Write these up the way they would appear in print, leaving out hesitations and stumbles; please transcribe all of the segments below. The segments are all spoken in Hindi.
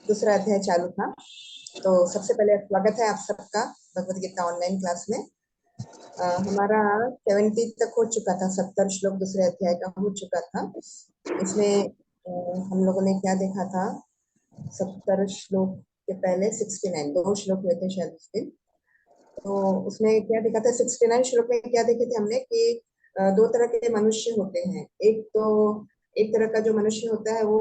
दूसरा अध्याय चालू था। तो सबसे पहले स्वागत है आप सबका भगवद गीता ऑनलाइन क्लास में। हमारा 70 तक हो चुका था, 70 श्लोक दूसरे अध्याय का हो चुका था। इसमें हम लोगों ने क्या देखा था, 70 श्लोक के पहले 69 दो श्लोक हुए थे शायद उस दिन। तो उसमें क्या देखा था, 69 श्लोक में क्या देखे थे हमने कि दो तरह के मनुष्य होते हैं। एक तरह का जो मनुष्य होता है वो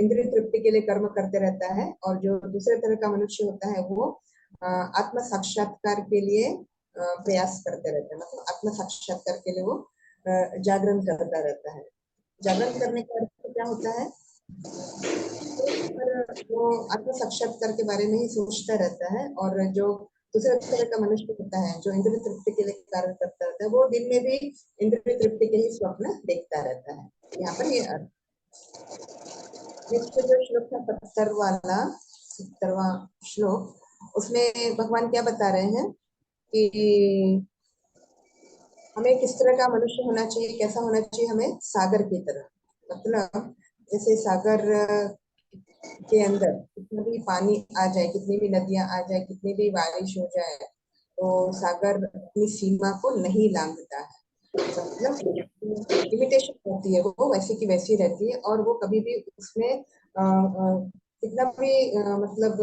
इंद्रिय तृप्ति के लिए कर्म करते रहता है, और जो दूसरे तरह का मनुष्य होता है वो आत्म साक्षात्कार के लिए प्रयास करते रहता है। मतलब आत्म साक्षात्कार के लिए वो जागरण करता रहता है। जागरण करने का अर्थ क्या होता है, वो आत्म साक्षात्कार के बारे में ही सोचता रहता है। और जो दूसरे तरह का मनुष्य होता है जो इंद्रिय तृप्ति के लिए कार्य करता रहता है, वो दिन में भी इंद्रिय तृप्ति के ही स्वप्न देखता रहता है। यहाँ पर ये अर्थ। नेक्स्ट जो श्लोक था 70वां श्लोक, उसमें भगवान क्या बता रहे हैं कि हमें किस तरह का मनुष्य होना चाहिए, कैसा होना चाहिए हमें, सागर की तरह। मतलब जैसे सागर के अंदर कितना भी पानी आ जाए, कितनी भी नदियां आ जाए, कितनी भी बारिश हो जाए, तो सागर अपनी सीमा को नहीं लांघता है। मतलब लिमिटेशन होती है, वो वैसी की वैसी रहती है, और वो कभी भी उसमें कितना भी मतलब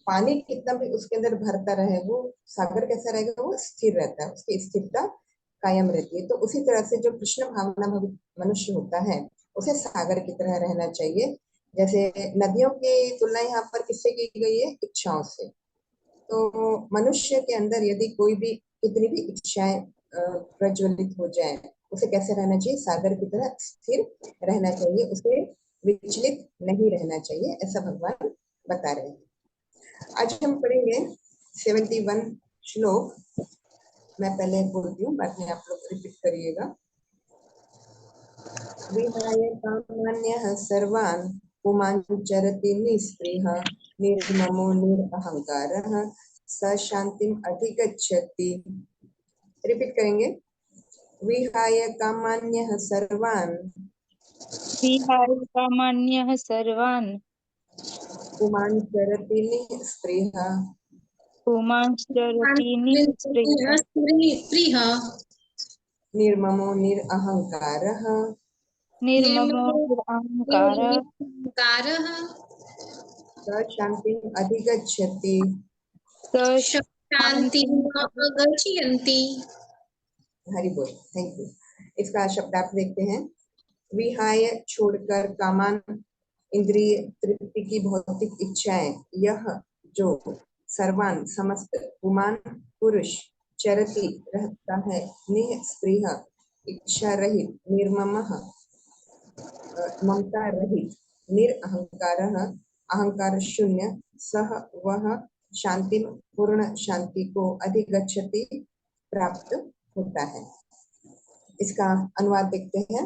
पानी कितना भी उसके अंदर भरता रहे, वो सागर कैसा रहेगा, वो स्थिर रहता है, उसकी स्थिरता कायम रहती है। तो उसी तरह से जो कृष्ण भावना मनुष्य होता है उसे सागर की तरह रहना चाहिए। जैसे नदियों की तुलना यहाँ पर किससे की गई है, इच्छाओं से। तो मनुष्य के अंदर यदि कोई भी कितनी भी इच्छाएं प्रज्वलित हो जाए, उसे कैसे रहना चाहिए, सागर की तरह स्थिर रहना चाहिए, उसे विचलित नहीं रहना चाहिए, ऐसा भगवान बता रहे हैं। आज हम पढ़ेंगे 71 श्लोक। मैं पहले बोलती हूँ, बाद में आप लोग रिपीट करिएगा। विहाय कामान्यः सर्वान् पुमान् चरति निःस्पृहः निर्ममो निरहंकारः स शांतिम् अधिगच्छति। रिपीट करेंगे। विहाय कामान्यः सर्वान् सर्वान् पुमान् चरति निःस्पृहः पुमांश्चरति निःस्पृहः निर्ममो निरहंकारः निर्ममो निरहंकारः स शांतिम् अधिगच्छति। शांतिम् गच्छन्ति। हरि बोल, थैंक यू। इसका शब्दार्थ देखते हैं। विहाय छोड़कर, कामान इंद्रिय तृप्ति की भौतिक इच्छाएं, यह जो सर्वान समस्त पुमान पुरुष चरति रहता है निःस्पृह इच्छा रहित निर्ममः ममता रहित निरअहंकारः अहंकार शून्य सह वह शांति पूर्ण शांति को अधिगच्छति प्राप्त होता है। इसका अनुवाद देखते हैं।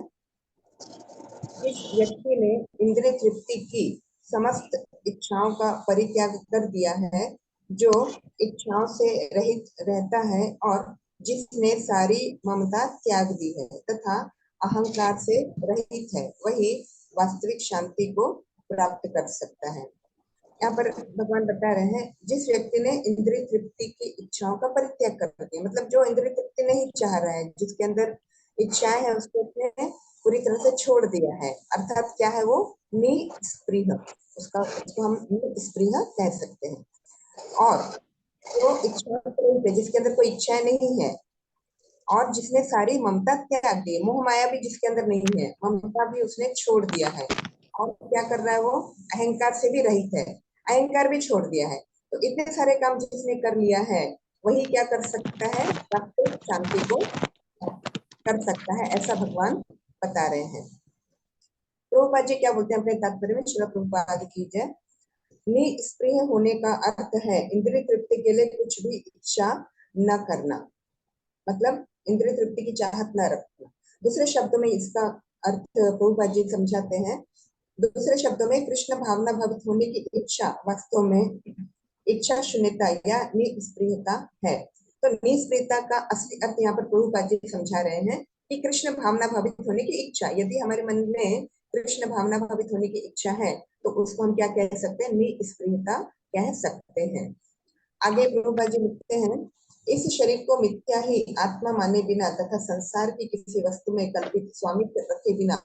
जिस व्यक्ति ने इंद्रिय तृप्ति की समस्त इच्छाओं का परित्याग कर दिया है, जो इच्छाओं से रहित रहता है, और जिसने सारी ममता त्याग दी है तथा अहंकार से रहित है, वही वास्तविक शांति को प्राप्त कर सकता है। यहाँ पर भगवान बता रहे हैं, जिस व्यक्ति ने इंद्रिय तृप्ति की इच्छाओं का परित्याग कर दिया, मतलब जो इंद्रिय तृप्ति नहीं चाह रहा है, जिसके अंदर इच्छाएं है, उसको उसने पूरी तरह से छोड़ दिया है, अर्थात क्या है वो, निःस्पृह। उसको हम निःस्पृह कह सकते हैं। और जो इच्छा है, जिसके अंदर कोई इच्छाएं नहीं है, और जिसने सारी ममता त्याग दी, मोह माया भी जिसके अंदर नहीं है, ममता भी उसने छोड़ दिया है, और क्या कर रहा है वो, अहंकार से भी रहित है, अहंकार भी छोड़ दिया है। तो इतने सारे काम जिसने कर लिया है, वही क्या कर सकता है, वास्तविक शांति को कर सकता है, ऐसा भगवान बता रहे हैं। प्रभुपाद जी क्या बोलते हैं अपने तात्पर्य में, श्रील प्रभुपाद की जय। निःस्पृह होने का अर्थ है इंद्रिय तृप्ति के लिए कुछ भी इच्छा न करना, मतलब इंद्रिय तृप्ति की चाहत न रखना। दूसरे शब्दों में इसका अर्थ प्रभुपाद जी समझाते हैं। दूसरे शब्दों में कृष्ण भावना भवित होने की इच्छा वास्तव में इच्छा शून्यता या निःस्पृहता है। तो निःस्पृहता का असली अर्थ यहाँ पर प्रभुपाद जी समझा रहे हैं कि कृष्ण भावना भावित होने की इच्छा, यदि हमारे मन में कृष्ण भावना भावित होने की इच्छा है तो उसको हम क्या कह सकते हैं, निस्पृहता कह सकते हैं। आगे प्रभुपाद जी लिखते हैं, इस शरीर को मिथ्या ही आत्मा माने बिना तथा संसार की किसी वस्तु में कल्पित स्वामित्व रखे बिना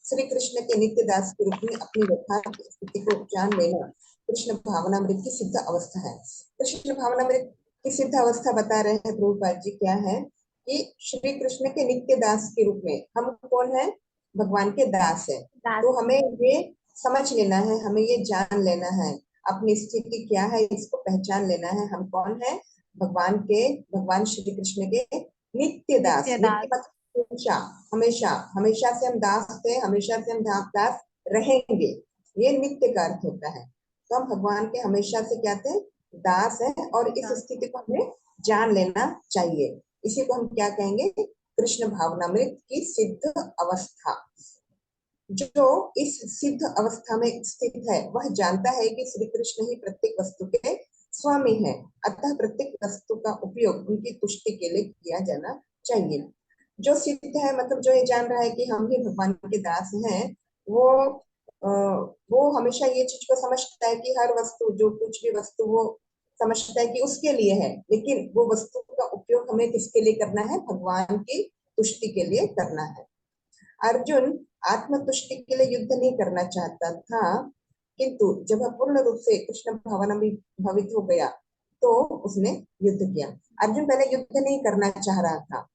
श्री कृष्ण के नित्य दास के रूप में अपनी यथार्थ स्थिति को जान लेना कृष्ण भावनामृत की सिद्ध अवस्था है। कृष्ण भावनामृत की सिद्ध अवस्था बता रहे हैं प्रभुपाद जी क्या है कि श्री कृष्ण के नित्य दास के रूप में हम कौन है, भगवान के दास है। तो हमें ये समझ लेना है, हमें ये जान लेना है, अपनी स्थिति क्या है इसको पहचान लेना है। हम कौन है, भगवान श्री कृष्ण के नित्य दास। नित्य मतलब हमेशा हमेशा हमेशा से हम दास थे, हमेशा से हम दास रहेंगे, ये नित्य का अर्थ होता है। तो हम भगवान के हमेशा से क्या थे, दास है, और इस स्थिति को हमें जान लेना चाहिए। इसी को हम क्या कहेंगे, कृष्ण भावनामृत की सिद्ध अवस्था। जो इस सिद्ध अवस्था में स्थित है वह जानता है कि श्री कृष्ण ही प्रत्येक वस्तु के स्वामी है, अतः प्रत्येक वस्तु का उपयोग उनकी तुष्टि के लिए किया जाना चाहिए। जो सिद्ध है मतलब जो ये जान रहा है कि हम ही भगवान के दास हैं, वो हमेशा ये चीज को समझता है कि हर वस्तु, जो कुछ भी वस्तु वो समझता है कि उसके लिए है, लेकिन वो वस्तु का उपयोग हमें किसके लिए करना है, भगवान की तुष्टि के लिए करना है। अर्जुन आत्मतुष्टि के लिए युद्ध नहीं करना चाहता था, किंतु जब वह पूर्ण रूप से कृष्ण भावना में भावित हो गया तो उसने युद्ध किया। अर्जुन पहले युद्ध नहीं करना चाह रहा था।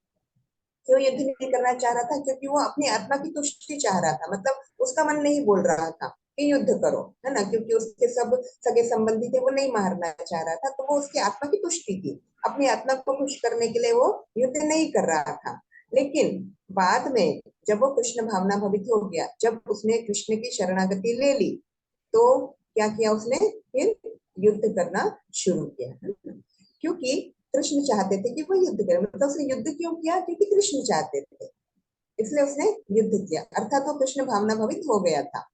क्यों युद्ध नहीं करना चाह रहा था, क्योंकि वो अपनी आत्मा की तुष्टि चाह रहा था। मतलब उसका मन नहीं बोल रहा था कि युद्ध करो, है ना, क्योंकि उसके सब सगे संबंधी थे, वो नहीं मारना चाह रहा था। तो वो उसकी आत्मा की तुष्टि थी, अपनी आत्मा को खुश करने के लिए वो युद्ध नहीं कर रहा था। लेकिन बाद में जब वो कृष्ण भावना भवित हो गया, जब उसने कृष्ण की शरणागति ले ली, तो क्या किया उसने, फिर युद्ध करना शुरू किया, क्योंकि कृष्ण चाहते थे कि वो युद्ध करे। मतलब उसने युद्ध क्यों किया, क्योंकि कृष्ण चाहते थे, इसलिए उसने युद्ध किया, अर्थात वो कृष्ण भावना भवित हो गया था।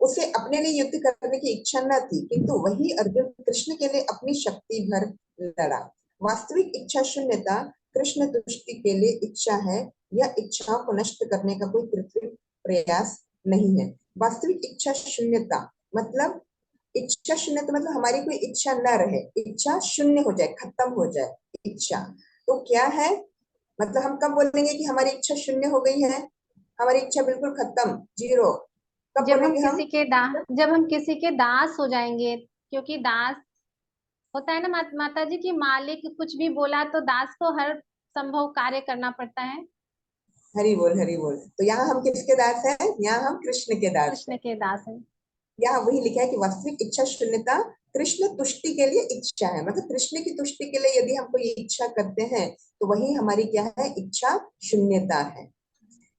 उसे अपने लिए युद्ध करने की इच्छा न थी, किंतु वही अर्जुन कृष्ण के लिए अपनी शक्ति भर लड़ा। वास्तविक इच्छा शून्यता कृष्ण तुष्टि के लिए इच्छा है, यह इच्छाओं को नष्ट करने का कोई कृत्रिम प्रयास नहीं है। वास्तविक इच्छा शून्यता मतलब, इच्छा शून्यता मतलब हमारी कोई इच्छा न रहे, इच्छा शून्य हो जाए, खत्म हो जाए इच्छा। तो क्या है, मतलब हम कब बोलेंगे कि हमारी इच्छा शून्य हो गई है, हमारी इच्छा बिल्कुल खत्म, जीरो, कब बोलेंगे हम? जब हम किसी के दास हो जाएंगे, क्योंकि दास होता है ना माता जी की मालिक कुछ भी बोला तो दास को हर संभव कार्य करना पड़ता है। हरि बोल हरि बोल। तो यहाँ हम किसके दास हैं, यहाँ हम कृष्ण के दास कृष्ण के दास हैं। यहाँ वही लिखा है कि वास्तविक इच्छा शून्यता कृष्ण तुष्टि के लिए इच्छा है। मतलब कृष्ण की तुष्टि के लिए यदि हम कोई इच्छा करते हैं तो वही हमारी क्या है, इच्छा शून्यता है।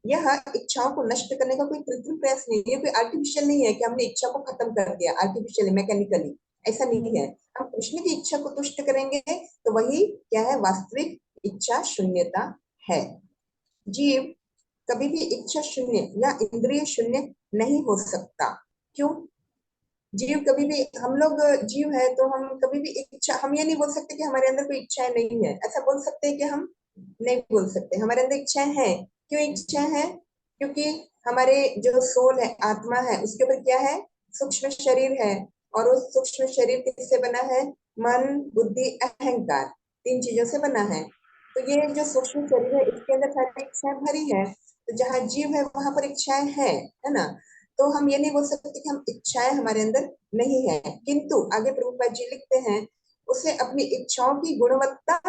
यह इच्छाओं को नष्ट करने का कोई कृत्रिम प्रयास नहीं है, कोई आर्टिफिशियल नहीं है कि हमने इच्छा को खत्म कर दिया आर्टिफिशियली, मैकेनिकली, ऐसा नहीं है। हम कृष्ण की इच्छा को तुष्ट करेंगे तो वही क्या है, वास्तविक इच्छा शून्यता है। जीव कभी भी इच्छा शून्य या इंद्रिय शून्य नहीं हो सकता। क्यों? जीव कभी भी, हम लोग जीव है तो हम कभी भी इच्छा, हम ये नहीं बोल सकते कि हमारे अंदर कोई इच्छाएं नहीं है। ऐसा बोल सकते हैं कि हम नहीं बोल सकते, हमारे अंदर इच्छाएं हैं। क्यों इच्छा है? क्योंकि हमारे जो सोल है, आत्मा है, उसके ऊपर क्या है, सूक्ष्म शरीर है, और उस सूक्ष्म शरीर किससे बना है, मन बुद्धि अहंकार, तीन चीजों से बना है। तो ये जो सूक्ष्म शरीर है इसके अंदर सारी इच्छाएं भरी है। तो जहाँ जीव है वहां पर इच्छाएं है ना। तो हम ये नहीं बोल सकते कि हम इच्छाएं हमारे अंदर नहीं है। किंतु आगे प्रभुपाद जी लिखते हैं, उसे अपनी इच्छाओं की गुणवत्ता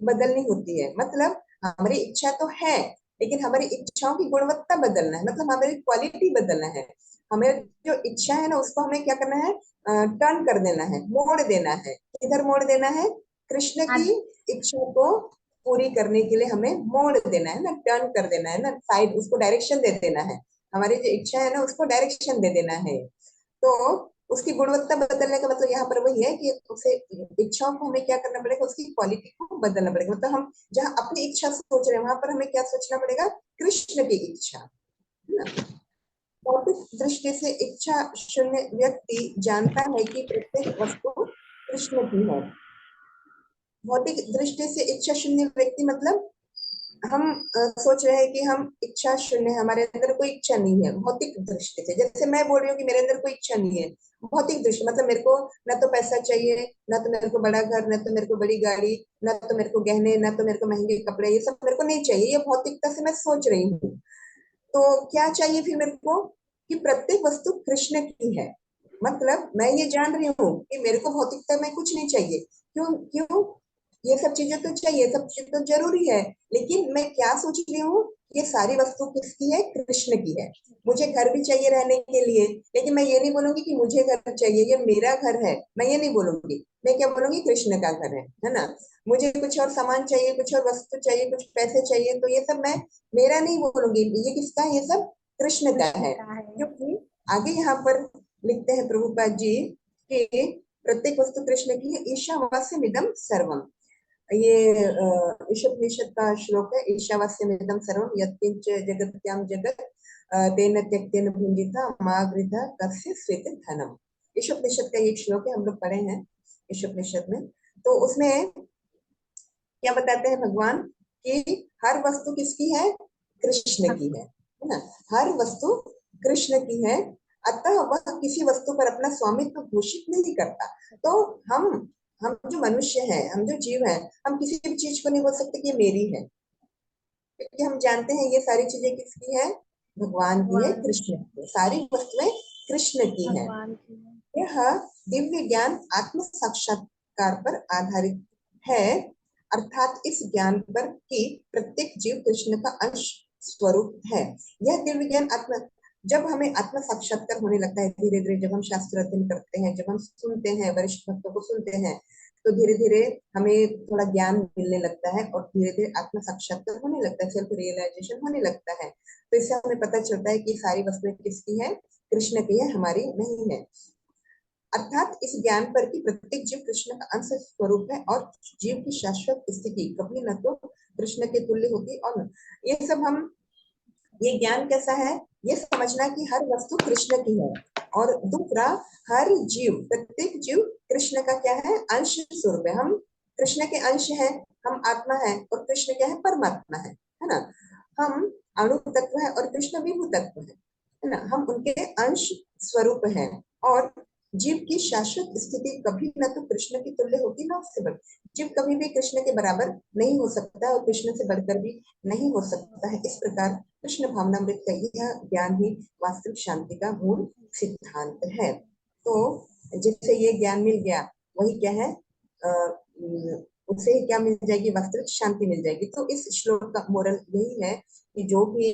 बदलनी होती है। मतलब हमारी इच्छा तो है, लेकिन हमारी इच्छाओं की गुणवत्ता बदलना है, मतलब हमारी क्वालिटी बदलना है। हमें जो इच्छा है ना उसको हमें क्या करना है, टर्न कर देना है, मोड़ देना है। किधर मोड़ देना है? कृष्ण की इच्छा को पूरी करने के लिए हमें मोड़ देना है ना, टर्न कर देना है ना, साइड, उसको डायरेक्शन दे देना है। हमारी जो इच्छा है ना उसको डायरेक्शन दे देना है। तो उसकी गुणवत्ता बदलने का मतलब यहाँ पर वही है कि उसे इच्छाओं को हमें क्या करना पड़ेगा, उसकी क्वालिटी को बदलना पड़ेगा। मतलब हम जहाँ अपनी इच्छा सोच रहे हैं वहां पर हमें क्या सोचना पड़ेगा, कृष्ण की इच्छा, है ना। भौतिक दृष्टि से इच्छा शून्य व्यक्ति जानता है कि प्रत्येक वस्तु कृष्ण की है। भौतिक दृष्टि से इच्छा शून्य व्यक्ति मतलब हम सोच रहे हैं कि हम इच्छा शून्य है, हमारे अंदर कोई इच्छा नहीं है भौतिक दृष्टि से। जैसे मैं बोल रही हूँ कि मेरे अंदर कोई इच्छा नहीं है भौतिक दृष्टि, मतलब मेरे को न तो पैसा चाहिए, न तो मेरे को बड़ा घर, न तो मेरे को बड़ी गाड़ी, न तो मेरे को गहने, न तो मेरे को महंगे कपड़े, ये सब मेरे को नहीं चाहिए। ये भौतिकता से मैं सोच रही हूँ। तो क्या चाहिए फिर मेरे को कि प्रत्येक वस्तु कृष्ण की है। मतलब मैं ये जान रही हूँ कि मेरे को भौतिकता में कुछ नहीं चाहिए। क्यों? क्यों? ये सब चीजें तो चाहिए, सब चीजें तो जरूरी है, लेकिन मैं क्या सोच रही हूँ, ये सारी वस्तु किसकी है? कृष्ण की है। मुझे घर भी चाहिए रहने के लिए, लेकिन मैं ये नहीं बोलूंगी कि मुझे घर चाहिए, ये मेरा घर है, मैं ये नहीं बोलूंगी। मैं क्या बोलूंगी? कृष्ण का घर है ना। मुझे कुछ और सामान चाहिए, कुछ और वस्तु चाहिए, कुछ पैसे चाहिए, तो ये सब मैं मेरा नहीं बोलूंगी, ये किसका है? ये सब कृष्ण का है। क्योंकि आगे यहाँ पर लिखते हैं प्रभुपाद जी कि प्रत्येक वस्तु कृष्ण की है। ईशावास्यमिदं सर्वम, ये ईशोपनिषद का श्लोक है। ईशावास्यमिदं सर्वम यत्किंच जगत्याम जगत तेन त्यक्तेन भुंजिता मा गृधा कस्य स्वेत धनम। ईशोपनिषद का एक श्लोक है, हम लोग पढ़े हैं ईशोपनिषद में। तो उसमें क्या बताते हैं भगवान कि हर वस्तु किसकी है? कृष्ण की है ना। हर वस्तु कृष्ण की है, अतः वह किसी वस्तु पर अपना स्वामित्व घोषित नहीं करता। तो हम जो मनुष्य हैं, हम जो जीव हैं, हम किसी भी चीज को नहीं बोल सकते कि ये मेरी है, क्योंकि हम जानते हैं ये सारी चीजें किसकी है? भगवान की है, कृष्ण की है। सारी वस्तुएं कृष्ण की है। यह दिव्य ज्ञान आत्म साक्षात्कार पर आधारित है, अर्थात इस ज्ञान पर कि प्रत्येक जीव कृष्ण का अंश स्वरूप है। यह दिव्य ज्ञान जब हमें आत्म साक्षात्कार होने लगता है, धीरे धीरे जब हम शास्त्र अध्ययन करते हैं, जब हम सुनते हैं, वरिष्ठ भक्तों को सुनते हैं, तो धीरे धीरे हमें थोड़ा ज्ञान मिलने लगता है और धीरे धीरे आत्म साक्षात्कार होने लगता है, सेल्फ रियलाइजेशन होने लगता है। तो इससे हमें पता चलता है कि सारी वस्तुएं किसकी है? कृष्ण की है, हमारी नहीं है। अर्थात इस ज्ञान पर कि प्रत्येक जीव कृष्ण का अंश स्वरूप है और जीव की शाश्वत स्थिति कभी न तो कृष्ण के तुल्य होती और ये सब हम ये ज्ञान कैसा है? ये समझना कि हर वस्तु कृष्ण की है, और दूसरा हर जीव, प्रत्येक जीव कृष्ण का क्या है? अंश स्वरूप है। हम कृष्ण के अंश हैं, हम आत्मा है, और कृष्ण क्या है? परमात्मा है ना। हम अणु तत्व है और कृष्ण विभु तत्व है ना। हम उनके अंश स्वरूप हैं, और जीव की शाश्वत स्थिति कभी न तो कृष्ण की तुल्य होती, ना उससे बढ़। जीव कभी भी कृष्ण के बराबर नहीं हो सकता और कृष्ण से बढ़कर भी नहीं हो सकता है। इस प्रकार कृष्ण भावनामृत का यह ज्ञान ही वास्तविक शांति का मूल सिद्धांत है। तो जिससे ये ज्ञान मिल गया, वही क्या है? उसे क्या मिल जाएगी? वास्तविक शांति मिल जाएगी। तो इस श्लोक का मोरल यही है कि जो भी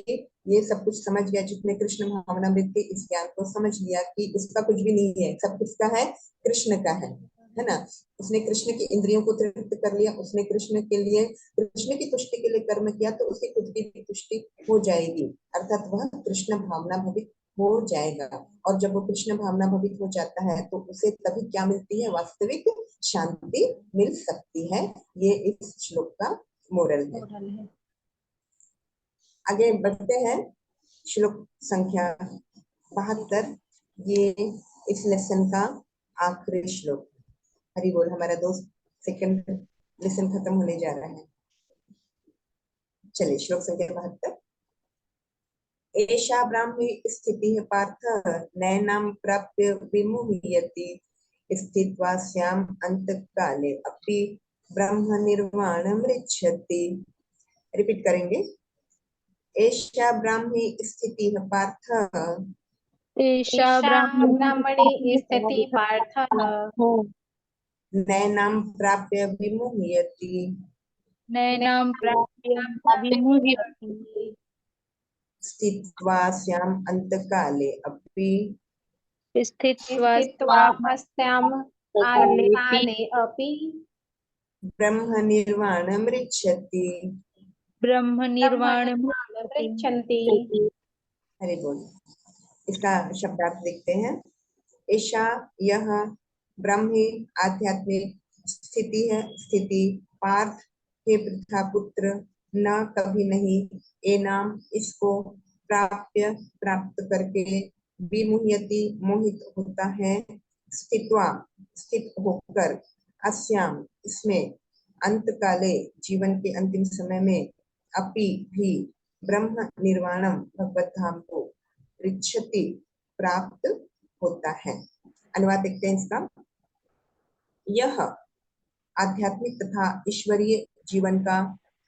ये सब कुछ समझ गया, जिसने कृष्ण भावनामृत के इस ज्ञान को समझ लिया कि उसका कुछ भी नहीं है, सब किसका है? कृष्ण का है ना। उसने कृष्ण की इंद्रियों को तृप्त कर लिया, उसने कृष्ण के लिए, कृष्ण की तुष्टि के लिए कर्म किया, तो उसकी खुद की भी तुष्टि हो जाएगी, अर्थात वह कृष्ण भावना भवित हो जाएगा। और जब वो कृष्ण भावना भवित हो जाता है, तो उसे तभी क्या मिलती है? वास्तविक शांति मिल सकती है। ये इस श्लोक का मोरल है। आगे बढ़ते हैं, श्लोक संख्या 72, ये इस लेसन का आखिरी श्लोक। हरि बोल। हमारा 2 सेकंड लेसन खत्म होने जा रहा है। चलिए, श्लोक संख्या 72। एषा ब्राह्मी स्थितिः पार्थ नैनां प्राप्य विमुह्यति स्थित्वा स्याम् अंतकाले अपि ब्रह्म निर्वाणमृच्छति। रिपीट करेंगे। एषा ब्राह्मी स्थितिः पार्थ एषा ब्राह्मणी स्थिति पार्थ नैनां प्राप्य विमुह्यति नैनां प्राप्य विमुह्यति स्थित्वा स्याम् अंतकाले अपि स्थित्वा अस्याम् कालेऽपि काले अपि ब्रह्म निर्वाणमृच्छति। ब्रह्म निर्वाणमृच्छति। पृच्छन्ति। हरि बोल। इसका शब्दार्थ देखते हैं। ईशा, यह, ब्रह्मी आध्यात्मिक स्थिति है, स्थिति, पार्थ हे पृथा पुत्र, न कभी नहीं, ए नाम इसको, प्राप्य प्राप्त करके, विमुह्यति मोहित होता है, स्थित्वा स्थित होकर, अस्याम इसमें, अंतकाले जीवन के अंतिम समय में, अपि भी ब्रह्म निर्वाणम भगवत धाम को पृच्छति प्राप्त होता है। अनुवाद देखते हैं इसका। यह आध्यात्मिक तथा ईश्वरीय जीवन का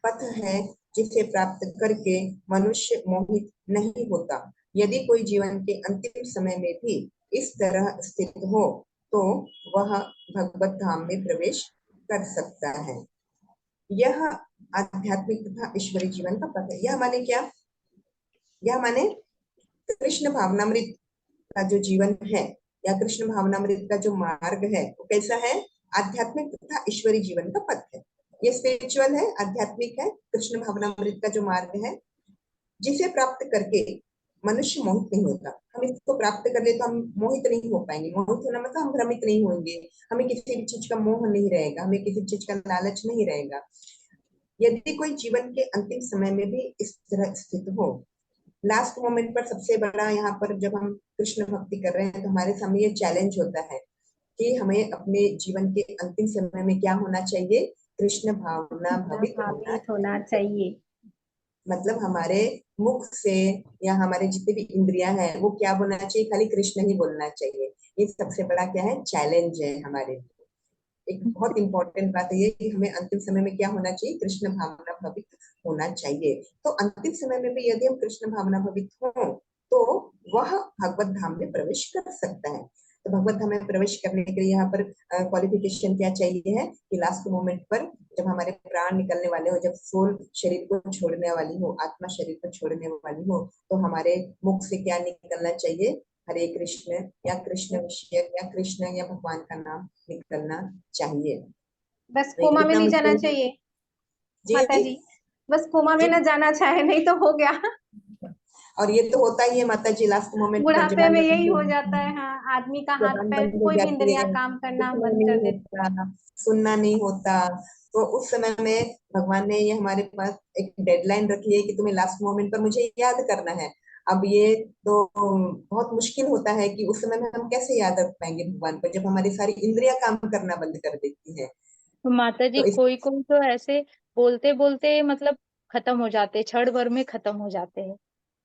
पथ है जिसे प्राप्त करके मनुष्य मोहित नहीं होता। यदि कोई जीवन के अंतिम समय में भी इस तरह स्थित हो तो वह भगवत धाम में प्रवेश कर सकता है। यह आध्यात्मिक तथा ईश्वरीय जीवन का पथ है। यह माने क्या? यह माने कृष्ण भावनामृत का जो जीवन है या कृष्ण भावनामृत का जो मार्ग है वो कैसा है? आध्यात्मिक तथा ईश्वरीय जीवन का पथ है। ये स्पिरिचुअल है, आध्यात्मिक है। कृष्ण भावनामृत का जो मार्ग है जिसे प्राप्त करके मनुष्य मोहित नहीं होता। हम इसको प्राप्त कर ले तो हम मोहित नहीं हो पाएंगे। मोहित होना मतलब हम भ्रमित नहीं होंगे, हमें किसी भी चीज का मोह नहीं रहेगा, हमें किसी चीज का लालच नहीं रहेगा। यदि कोई जीवन के अंतिम समय में भी इस तरह स्थित हो, लास्ट मोमेंट पर सबसे बड़ा यहाँ पर जब हम कृष्ण भक्ति कर रहे हैं तो हमारे सामने ये चैलेंज होता है कि हमें अपने जीवन के अंतिम समय में क्या होना चाहिए? कृष्ण भावना भावित होना चाहिए। मतलब हमारे मुख से या हमारे जितने भी इंद्रियां हैं वो क्या बोलना चाहिए? खाली कृष्ण ही बोलना चाहिए। ये सबसे बड़ा क्या है? चैलेंज है हमारे लिए। एक बहुत इंपॉर्टेंट बात है कि हमें अंतिम समय में क्या होना चाहिए? कृष्ण भावना भवित होना चाहिए। तो अंतिम समय में भी यदि हम कृष्ण भावना भवित हों तो वह भगवत धाम में प्रवेश कर सकता है। तो भगवत धाम में प्रवेश करने के लिए यहाँ पर क्वालिफिकेशन क्या चाहिए है कि लास्ट मोमेंट पर जब हमारे प्राण निकलने वाले हो, जब सोल शरीर को छोड़ने वाली हो, आत्मा शरीर को छोड़ने वाली हो, तो हमारे मुख से क्या निकलना चाहिए? हरे कृष्ण या कृष्ण विषय या कृष्ण या भगवान का नाम निकलना चाहिए। बस कोमा में नहीं जाना चाहिए माता जी, बस कोमा में न जाना चाहे, नहीं तो हो गया। और ये तो होता ही है माता जी, लास्ट मोमेंट पर बुढ़ापे में यही हो जाता है। हाँ, आदमी का हाथ जबान पैर बंद हो कोई भी जाती इंद्रियां है, काम करना दिखना बंद नहीं कर देती। होता, सुनना नहीं होता। तो उस समय में भगवान ने ये हमारे पास एक डेडलाइन रखी है कि तुम्हें लास्ट मोमेंट पर मुझे याद करना है। अब ये तो बहुत मुश्किल होता है कि उस समय में हम कैसे याद रख पाएंगे भगवान को जब हमारी सारी इंद्रियां काम करना बंद कर देती है। तो माता जी तो इस कोई कोई तो ऐसे बोलते बोलते मतलब खत्म हो जाते, क्षण भर में खत्म हो जाते हैं,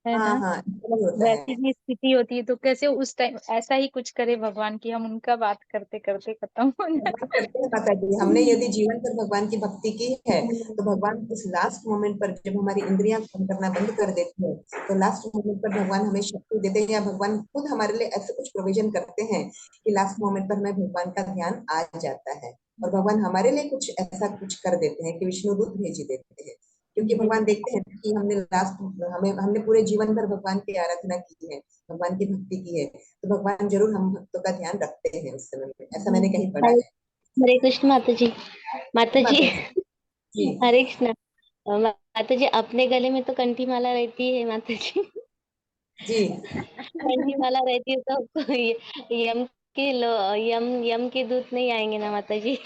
है हाँ ना? हाँ मतलब यही होता वैसी है। भी स्थिति होती है तो कैसे उस टाइम ऐसा ही कुछ करे भगवान की हम उनका बात करते करते खत्म हो भगवान जाए। करते हैं माता जी। हमने यदि जीवन भर भगवान की भक्ति की है तो भगवान उस लास्ट मोमेंट पर जब हमारी इंद्रियां काम करना बंद कर देती है तो लास्ट मोमेंट पर भगवान हमें शक्ति देते हैं या भगवान खुद हमारे लिए ऐसे कुछ प्रोविजन करते हैं कि लास्ट मोमेंट पर हमें भगवान का ध्यान आ जाता है और भगवान हमारे लिए कुछ ऐसा कुछ कर देते हैं कि विष्णु दूत भेज देते हैं। क्योंकि भगवान देखते हैं कि हमने लास्ट हमने पूरे जीवन भर भगवान की आराधना की है, भगवान की भक्ति की है, तो भगवान जरूर हम भक्तों का ध्यान रखते हैं उस समय में। ऐसा मैंने कहीं पढ़ा हरे है। हरे कृष्ण माता जी। माता जी माता जी हरे कृष्ण। माता जी अपने गले में तो कंठी माला रहती है माता जी। जी कंठी माला रहती है तो कोई यम के यम यम के दूत नहीं आएंगे ना माता जी।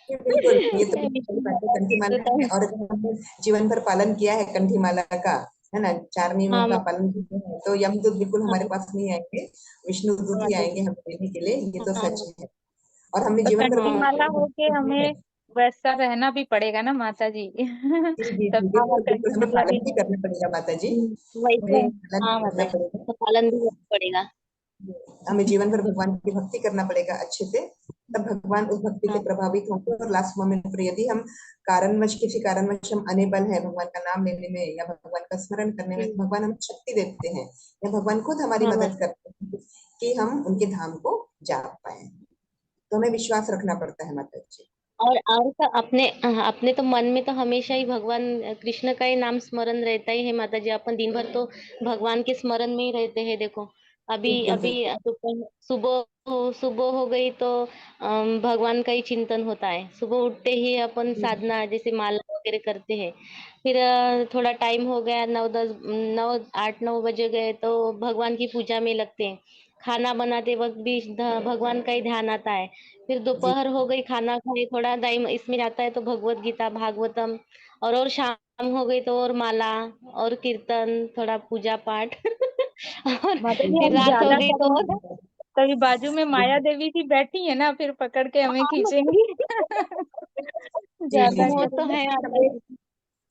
जी, बिल्कुल ये तो बिल्कुल सही विष्णु बात है। भगवान कंठी के माला दूत है और अगर हमने जीवन भर पालन किया है कंठी माला का, है ना, 4 नियमों हाँ का पालन किया है तो यमदूत बिल्कुल हमारे हाँ पास नहीं आएंगे, विष्णु हाँ दूत ही माता जी। आएंगे हमें देने के लिए। ये तो सच हाँ है। और हमने तो जीवन भर कंठी हाँ माला भगवान की होके भक्ति की है। हमें वैसा रहना भी पड़ेगा ना माता जी। जी जी जी तब हमारा बिल्कुल बिल्कुल कंठी हमें माला भी पालन भी करना पड़ेगा माता जी, वैसे हमें पालन हाँ भी माता करना जी पड़ेगा। तो पालन भी करना पड़ेगा। हमें जीवन भर भगवान की भक्ति करना पड़ेगा अच्छे से, तब भगवान उस भक्ति से हाँ प्रभावित होंगे। और लास्ट मोमेंट पर यदि हम कारणवश किसी कारणवश हम अनेबल है भगवान का नाम लेने में या भगवान का स्मरण करने में, तो भगवान हमें शक्ति देते हैं या भगवान खुद हमारी हाँ मदद माता। करते हैं कि हम उनके धाम को जा पाए। तो हमें विश्वास रखना पड़ता है माता जी। और तो अपने अपने तो मन में तो हमेशा ही भगवान कृष्ण का ही नाम स्मरण रहता ही है माता जी। अपन दिन भर तो भगवान के स्मरण में ही रहते हैं। देखो अभी बिल्कुल अभी बिल्कुल सुबह सुबह हो गई तो भगवान का ही चिंतन होता है। सुबह उठते ही अपन साधना जैसे माला वगैरह करते हैं। फिर थोड़ा टाइम हो गया 9 8 9 बजे गए तो भगवान की पूजा में लगते हैं। खाना बनाते वक्त भी भगवान का ही ध्यान आता है। फिर जी दोपहर हो गई खाना खाए थोड़ा टाइम इसमें जाता है तो भगवत गीता भागवतम। और शाम हो गई तो और माला और कीर्तन थोड़ा पूजा पाठ। और माता जी फिर हम रात हो ज्यादा गई तो करेंगे ना, तभी बाजू में माया देवी जी बैठी है ना, फिर पकड़ के हमें खींचेंगी। जी जी ज्यादा वो तो करेंगे। है आता हमें है।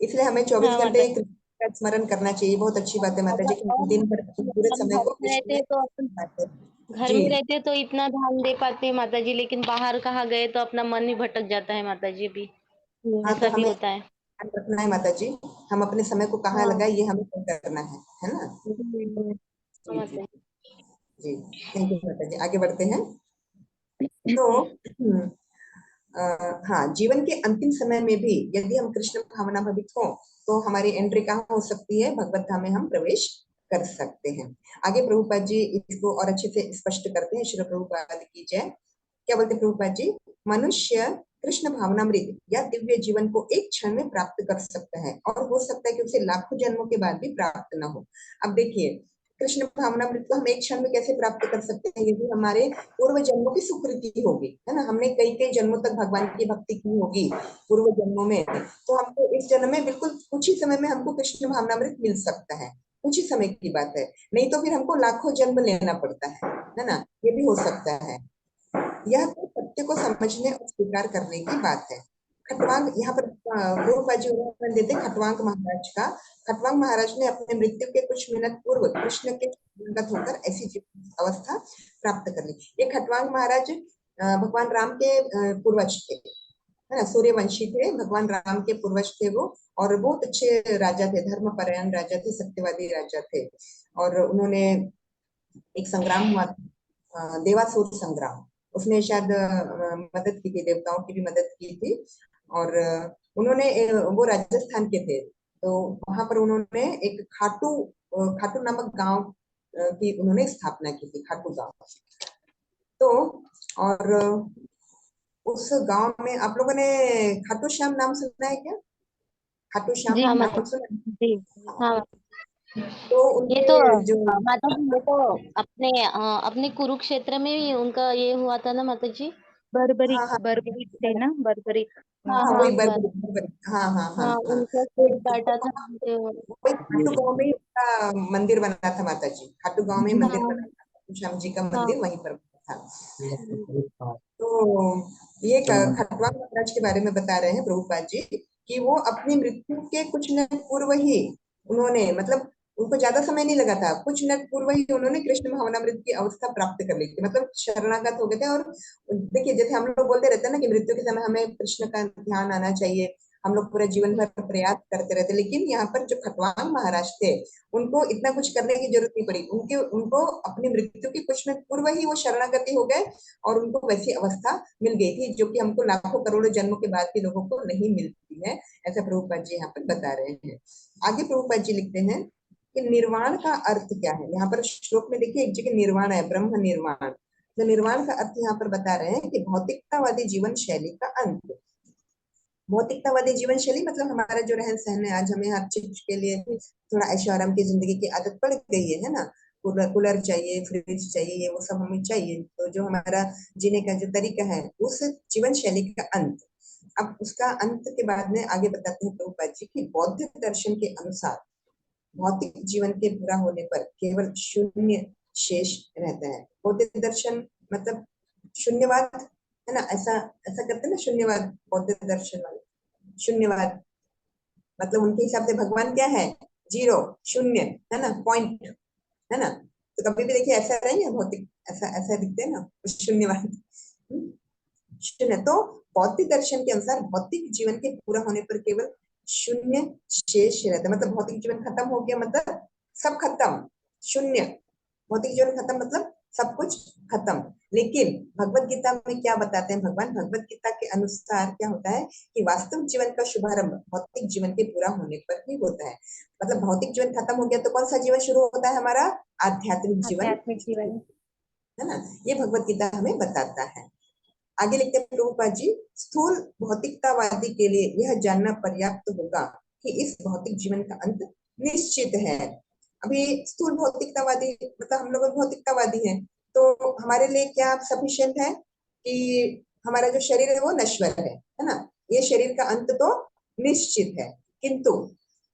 इसलिए हमें 24 हाँ घंटे माता कृष्ण का स्मरण करना चाहिए। बहुत अच्छी बात है माता जी कि हम और दिन भर पूरे हम समय घर को में कृष्ण रहते में हैं तो अपन बिताते हैं। घर जी में रहते हैं तो इतना ध्यान दे पाते हैं माता जी, लेकिन बाहर कहाँ गए तो अपना मन ही भटक जाता है माता जी भी, हाँ, तो ऐसा भी हमें होता है। ध्यान रखना है माता जी, हम अपने समय को कहाँ हाँ लगाए ये हमें तय करना है ना। हाँ जी जी माता जी, थैंक यू माता जी। आगे बढ़ते हैं। तो जी। हाँ, जीवन के अंतिम समय में भी यदि हम कृष्ण भावना भवित हो तो हमारी एंट्री कहाँ हो सकती है? भगवत धाम में हम प्रवेश कर सकते हैं। आगे प्रभुपाद जी इसको और अच्छे से स्पष्ट करते हैं। श्री प्रभुपाद की जय। क्या बोलते प्रभुपाद जी? मनुष्य कृष्ण भावनामृत या दिव्य जीवन को एक क्षण में प्राप्त कर सकता है और हो सकता है कि उसे लाखों जन्मों के बाद भी प्राप्त न हो। अब देखिए, कृष्ण भावनामृत को हम एक क्षण में कैसे प्राप्त कर सकते हैं? यदि हमारे पूर्व जन्मों की सुकृति होगी, है ना, हमने कई कई जन्मों तक भगवान की भक्ति की होगी पूर्व जन्मों में, तो हमको इस जन्म में बिल्कुल कुछ ही समय में हमको कृष्ण भावनामृत मिल सकता है। कुछ ही समय की बात है, नहीं तो फिर हमको लाखों जन्म लेना पड़ता है ना, ये भी हो सकता है। यह तो सत्य को समझने और स्वीकार करने की बात है। खटवांग यहाँ पर प्रभुपाद जी उदाहरण देते खटवांग महाराज का। खटवांग महाराज ने अपने मृत्यु के कुछ मिनट पूर्व कृष्ण के अंगत होकर ऐसी जीवन अवस्था प्राप्त कर ली। ये खटवांग महाराज भगवान राम के पूर्वज थे, है ना, सूर्यवंशी थे, भगवान राम के पूर्वज थे वो, और बहुत अच्छे राजा थे, धर्मपरायण राजा थे, सत्यवादी राजा थे। और उन्होंने एक संग्राम हुआ, देवासुर संग्राम, उसमें शायद मदद की थी, देवताओं की भी मदद की थी। और उन्होंने वो राजस्थान के थे, तो वहां पर उन्होंने एक खाटू नामक गांव की उन्होंने स्थापना की थी, खाटू गांव। तो और उस गांव में आप लोगों ने खाटू श्याम नाम सुना है क्या? खाटू श्याम जी हाँ जी माता नाम सुना है? जी। हाँ, तो ये तो उनके जो माता जी ये तो अपने कुरुक्षेत्र में भी उनका ये हुआ था ना माता जी। बर्बरिक हाँ हाँ बर्बरिक थे ना, बर्बरिक। हाँ हाँ, हाँ वही बर बर्बरी, हाँ हाँ हाँ हाँ हाँ। उनका तो सिर काटा था उनके वही खाटू गांव में ही उनका मंदिर बना था माता जी, खाटू गांव में ही मंदिर हाँ बना था, खाटू श्याम जी का हाँ मंदिर वहीं पर बना था। तो ये खटवांग महाराज के बारे में बता रहे हैं प्रभुपाद जी कि वो अपनी मृत्यु के कुछ मिनट पूर्व ही उन्होंने, मतलब उनको ज्यादा समय नहीं लगा था, कुछ मिनट पूर्व ही उन्होंने कृष्ण भावनामृत की अवस्था प्राप्त कर ली थी, मतलब शरणागत हो गए थे। और देखिए, जैसे हम लोग बोलते रहते हैं ना कि मृत्यु के समय हमें कृष्ण का ध्यान आना चाहिए, हम लोग पूरा जीवन भर प्रयास करते रहते, लेकिन यहाँ पर जो खटवांग महाराज थे उनको इतना कुछ करने की जरूरत नहीं पड़ी। उनको अपनी मृत्यु के कुछ मिनट पूर्व ही वो शरणागति हो गए और उनको वैसी अवस्था मिल गई थी जो कि हमको लाखों करोड़ों जन्मों के बाद भी लोगों को नहीं मिलती है, ऐसा प्रभुपाद जी यहाँ पर बता रहे हैं। आगे प्रभुपाद जी लिखते हैं कि निर्वाण का अर्थ क्या है। यहाँ पर श्लोक में देखिए एक जगह निर्वाण है, ब्रह्म निर्वाण। तो निर्वाण का अर्थ यहाँ पर बता रहे हैं कि भौतिकतावादी जीवन शैली का अंत। भौतिकतावादी जीवन शैली मतलब हमारा जो रहन सहन है, आज हमें हर चीज के लिए थोड़ा ऐशो आराम की जिंदगी की आदत पड़ गई है ना, कूलर चाहिए, फ्रिज चाहिए, ये वो सब हमें चाहिए, तो जो हमारा जीने का जो तरीका है उस जीवन शैली का अंत। अब उसका अंत के बाद में आगे बताते हैं प्रभुपाद जी की बौद्ध दर्शन के अनुसार भौतिक जीवन के पूरा होने पर केवल शून्य शेष रहता है। बौद्ध दर्शन मतलब शून्यवाद, है ना, ऐसा ऐसा करते हैं ना, शून्यवाद, बौद्ध दर्शन वाले शून्यवाद, मतलब उनके हिसाब से भगवान क्या है? जीरो, शून्य, है ना, पॉइंट, है ना। तो कभी भी देखिए ऐसा नहीं है, भौतिक ऐसा ऐसा दिखते हैं ना शून्यवाद, शून्य। तो बौद्ध दर्शन के अनुसार भौतिक जीवन के पूरा होने पर केवल शून्य शेष रहता है, मतलब भौतिक जीवन खत्म हो गया मतलब सब खत्म, शून्य। भौतिक जीवन खत्म मतलब सब कुछ खत्म। लेकिन भगवत गीता में क्या बताते हैं भगवान? भगवत गीता के अनुसार क्या होता है कि वास्तविक जीवन का शुभारंभ भौतिक जीवन के पूरा होने पर ही होता है। मतलब भौतिक जीवन खत्म हो गया तो कौन सा जीवन शुरू होता है? हमारा आध्यात्मिक जीवन, आध्यात्मिक जीवन। है ना। ये भगवत गीता हमें बताता है। आगे लिखते हैं प्रभुपाद जी, स्थूल भौतिकतावादी के लिए यह जानना पर्याप्त होगा कि इस भौतिक जीवन का अंत निश्चित है। अभी स्थूल भौतिकतावादी मतलब हम लोग भौतिकतावादी हैं, तो हमारे लिए क्या सफिशिएंट है कि हमारा जो शरीर है वो नश्वर है ना, ये शरीर का अंत तो निश्चित है। किंतु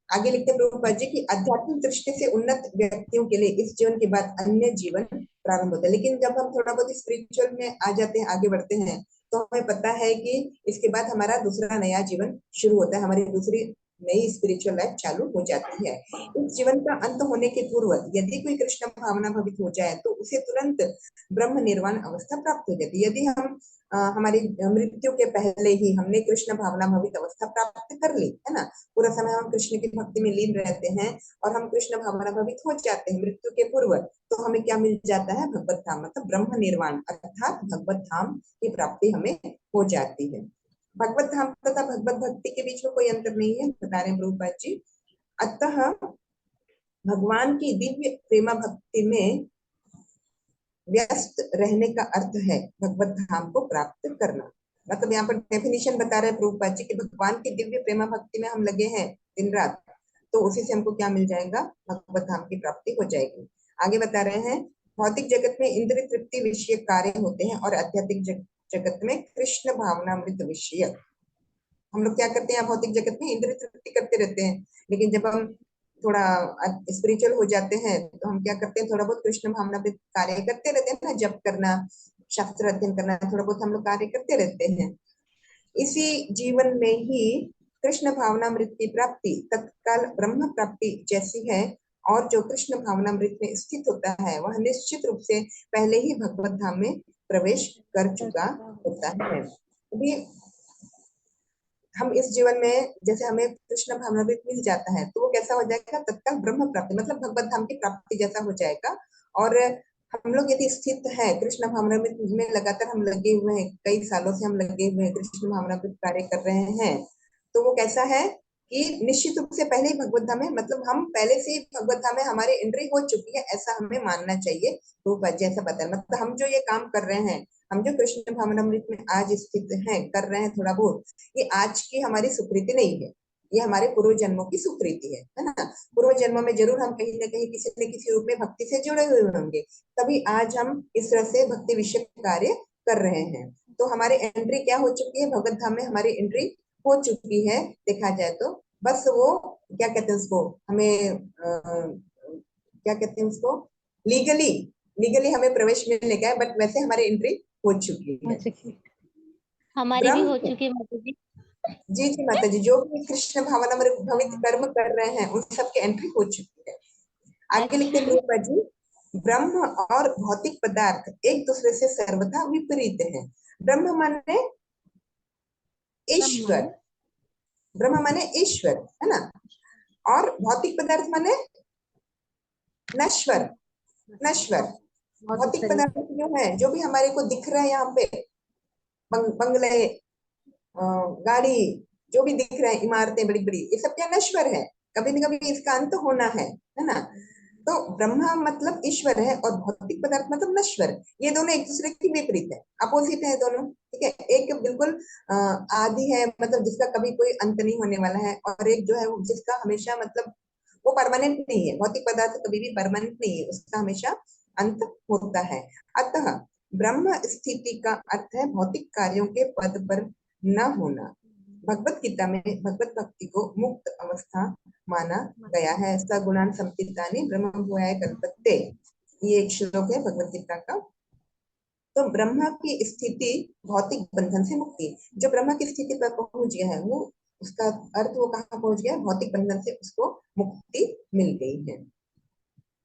आगे लिखते हैं प्रभुपाद जी की आध्यात्मिक दृष्टि से उन्नत व्यक्तियों के लिए इस जीवन के बाद अन्य जीवन प्रारंभ होता है। लेकिन जब हम थोड़ा बहुत स्पिरिचुअल में आ जाते हैं, आगे बढ़ते हैं, तो हमें पता है कि इसके बाद हमारा दूसरा नया जीवन शुरू होता है, हमारी दूसरी नई स्पिरिचुअल लाइफ चालू हो जाती है। इस जीवन का अंत होने के पूर्व यदि कोई कृष्ण भावना भवित हो जाए तो उसे तुरंत ब्रह्म निर्वाण अवस्था प्राप्त हो जाती है। यदि हम हमारी मृत्यु के पहले ही हमने कृष्ण भावना भवित अवस्था प्राप्त कर ली है ना, पूरा समय हम कृष्ण की भक्ति में लीन रहते हैं और हम कृष्ण भावना भवित हो जाते हैं मृत्यु के पूर्व, तो हमें क्या मिल जाता है? भगवत धाम, मतलब ब्रह्म निर्वाण अर्थात भगवत धाम की प्राप्ति हमें हो जाती है। भगवत धाम तथा भगवत भक्ति के बीच में कोई अंतर नहीं है, बता रहे प्रभुपाद जी। अतः भगवान की दिव्य प्रेमा भक्ति में व्यस्त रहने का अर्थ है भगवत धाम को प्राप्त करना। मतलब यहाँ पर डेफिनेशन बता रहे हैं प्रभुपाद जी कि भगवान की दिव्य प्रेमा भक्ति में हम लगे हैं दिन रात, तो उसी से हमको क्या मिल जाएगा? भगवत धाम की प्राप्ति हो जाएगी। आगे बता रहे हैं, भौतिक जगत में इंद्रिय तृप्ति विषय कार्य होते हैं और आध्यात्मिक जगत में कृष्ण भावनामृत विषय। हम लोग क्या करते हैं? भौतिक जगत में इंद्रिय तृप्ति करते रहते हैं, लेकिन जब हम थोड़ा स्पिरिचुअल हो जाते हैं तो हम क्या करते हैं? थोड़ा बहुत कृष्ण भावना पे कार्य करते रहते हैं ना, जप करना, शास्त्र अध्ययन करना, थोड़ा बहुत हम लोग कार्य करते रहते हैं। इसी जीवन में ही कृष्ण भावनामृत की प्राप्ति तत्काल ब्रह्म प्राप्ति जैसी है, और जो कृष्ण भावनामृत में स्थित होता है वह निश्चित रूप से पहले ही भगवत धाम में प्रवेश कर चुका होता है। अभी हम इस जीवन में जैसे हमें कृष्ण भावनामृत मिल जाता है तो वो कैसा हो जाएगा? तत्काल ब्रह्म प्राप्ति, मतलब भगवत धाम की प्राप्ति जैसा हो जाएगा। और हम लोग यदि स्थित है कृष्ण भावनामृत में, लगातार हम लगे हुए हैं, कई सालों से हम लगे हुए हैं, कृष्ण भावनामृत कार्य कर रहे हैं, तो वो कैसा है कि निश्चित रूप से पहले ही भगवत धाम है, मतलब हम पहले से ही भगवत धाम में हमारी एंट्री हो चुकी है, ऐसा हमें मानना चाहिए। तो जैसा पता है, मतलब हम जो ये काम कर रहे हैं, हम जो कृष्ण भावनामृत में आज स्थित हैं, कर रहे हैं थोड़ा बहुत, ये आज की हमारी सुकृति नहीं है, ये हमारे पूर्व जन्मों की सुकृति है ना। पूर्व जन्मों में जरूर हम कहीं ना कहीं किसी न किसी रूप में भक्ति से जुड़े हुए होंगे, तभी आज हम इस तरह से भक्ति विषय कार्य कर रहे हैं। तो हमारी एंट्री क्या हो चुकी है? भगवत धाम में हमारी एंट्री हो चुकी है, देखा जाए तो। बस वो क्या कहते हैं उसको, हमें क्या कहते हैं उसको, लीगली हमें प्रवेश मिलने का है, बट वैसे हमारी एंट्री हो चुकी है। हमारी भी हो चुकी है माता जी। जी जी माता जी, जो भी कृष्ण भावना में भवित कर्म कर रहे हैं उन सबकी एंट्री हो चुकी है। आगे लिखते प्रभुपाद जी, ब्रह्म और भौतिक पदार्थ एक दूसरे से सर्वथा विपरीत हैं। ब्रह्म माने ईश्वर, ब्रह्म माने ईश्वर है ना, और भौतिक पदार्थ माने नश्वर। नश्वर भौतिक पदार्थ जो है, जो भी हमारे को दिख रहा है यहाँ पे, बंगले, गाड़ी, जो भी दिख रहे हैं, इमारतें बड़ी बड़ी, ये सब क्या नश्वर है, कभी न कभी इसका अंत होना है ना। तो ब्रह्मा मतलब ईश्वर है और भौतिक पदार्थ मतलब नश्वर, ये दोनों एक दूसरे की विपरीत है, अपोजिट है दोनों, ठीक है। एक बिल्कुल आदि है, मतलब जिसका कभी कोई अंत नहीं होने वाला है, और एक जो है जिसका हमेशा, मतलब वो परमानेंट नहीं है। भौतिक पदार्थ कभी भी परमानेंट नहीं है, उसका हमेशा अंत होता है। अतः ब्रह्म स्थिति का अर्थ है भौतिक कार्यों के पद पर न होना। भगवत गीता में भगवत भक्ति को मुक्त अवस्था माना गया है। सगुणान संपितानि ब्रह्म भूयाय कल्पते, ये एक श्लोक है भगवत गीता का। तो ब्रह्म की स्थिति भौतिक बंधन से मुक्ति, जो ब्रह्म की स्थिति पर पहुंच गया है वो, उसका अर्थ वो कहाँ पहुंच गया? भौतिक बंधन से उसको मुक्ति मिल गई है।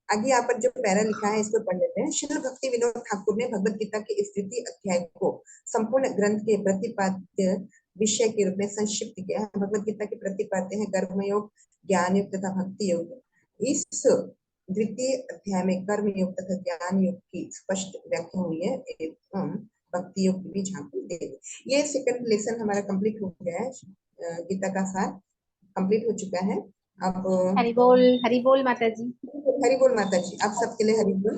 आगे यहाँ पर जो पैरा लिखा है इसको पढ़ लेते हैं। श्रील भक्ति विनोद ठाकुर ने भगवत गीता के इस तृतीय अध्याय को संपूर्ण ग्रंथ के प्रतिपाद्य विषय के रूप में संक्षिप्त किया है। भगवत गीता के प्रतिपाद्य है कर्म योग, ज्ञान योग तथा भक्ति योग। इस द्वितीय अध्याय में कर्म योग तथा ज्ञान योग की स्पष्ट व्याख्या हुई है एवं भक्ति योग की भी झांकी दे दी। ये सेकंड लेसन हमारा कंप्लीट हो गया है, गीता का सार कंप्लीट हो चुका है। अब हरि बोल माता जी। हरि बोल माता जी, आप सबके लिए हरि बोल।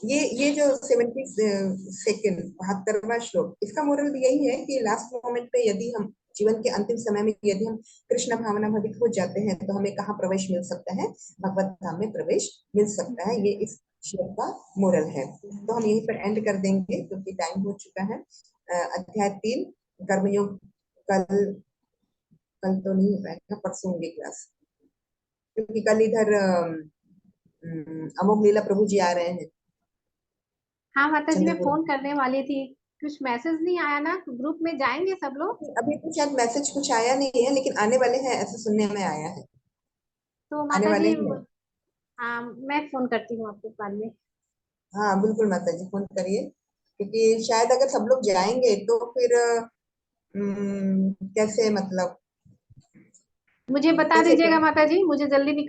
ये जो 72 72वां श्लोक, इसका मोरल भी यही है कि लास्ट मोमेंट पे यदि हम जीवन के अंतिम समय में यदि हम कृष्ण भावना भवित हो जाते हैं तो हमें कहाँ प्रवेश मिल सकता है? भगवत धाम में प्रवेश मिल सकता है। ये इस श्लोक का मोरल है। तो हम यहीं पर एंड कर देंगे क्योंकि टाइम हो चुका है। अध्याय 3 कर्मयोग कल तो नहीं हो पाएगा, परसों होंगे क्लास, क्योंकि कल इधर अमोघ लीला प्रभु जी आ रहे हैं। हाँ माता जी, मैं चंद्रपुर। फोन करने वाली थी, कुछ मैसेज नहीं आया ना, ग्रुप में जाएंगे सब लोग? अभी तो शायद मैसेज कुछ आया नहीं है, लेकिन आने वाले हैं, ऐसा सुनने में आया है। तो आने माता वाले जी, हैं। हाँ मैं फोन करती हूँ आपको बाद में। हाँ बिल्कुल माता जी, फोन करिए, क्योंकि शायद अगर सब लोग जाएंगे तो फिर कैसे, मतलब मुझे बता कैसे दीजिएगा क्या। माता जी, मुझे जल्दी निकल